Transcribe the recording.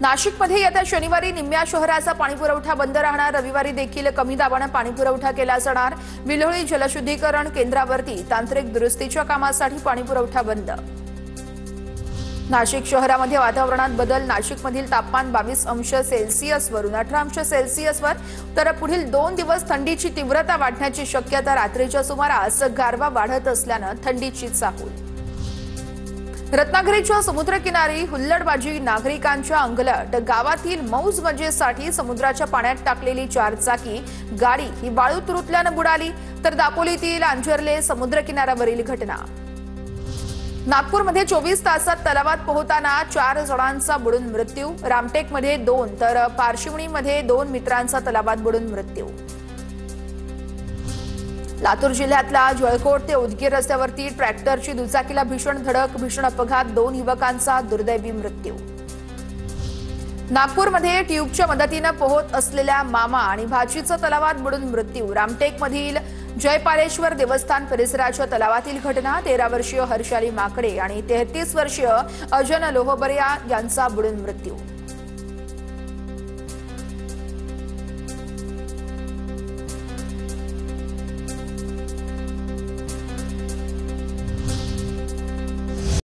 नाशिकमध्ये येत्या शनिवारी निम्म्या शहराचा पाणीपुरवठा बंद राहणार। रविवारी देखील कमी दाबाने पाणीपुरवठा केला जाणार। विल्होळी जलशुद्धीकरण केंद्रावरती तांत्रिक दुरुस्तीच्या कामासाठी पाणीपुरवठा बंद। नाशिक शहरामध्ये वातावरणात बदल। नाशिकमधील तापमान 22 अंश सेल्सिअसवरून 18 अंश सेल्सिअसवर, तर पुढील 2 दिवस थंडीची तीव्रता वाढण्याची शक्यता। रात्रीच्या सुमारास गारवा वाढत असल्याने थंडीची चाहूल। रत्नागिरीच्या समुद्रकिनारी हुल्लडबाजी, नागरिकांच्या अंगलट। गावातील मौज मजेसाठी समुद्राच्या पाण्यात टाकलेली 4 चाकी गाडी ही वाळूत रुतल्याने बुडाली। तर दापोलीतील अंजर्ले समुद्रकिनाऱ्यावरील घटना। नागपूरमध्ये 24 तासात तलावात पोहताना 4 जणांचा बुडून मृत्यू। रामटेकमध्ये 2 तर पारशिवणीमध्ये 2 मित्रांचा तलावात बुडून मृत्यू। लातूर जिल्ह्यातल्या जळकोट ते उदगीर रस्त्यावरती ट्रॅक्टरची दुचाकीला भीषण धडक, भीषण अपघात, 2 युवकांचा दुर्दैवी मृत्यू। नागपूरमध्ये ट्यूबच्या मदतीने पोहत असलेल्या मामा आणि भाचीचा तलावात बुडून मृत्यू। रामटेकमधील जयपालेश्वर देवस्थान परिसराच्या तलावातील घटना। 13 वर्षीय हर्षाली माकडे आणि 33 वर्षीय अजन लोहबरिया यांचा बुडून मृत्यू।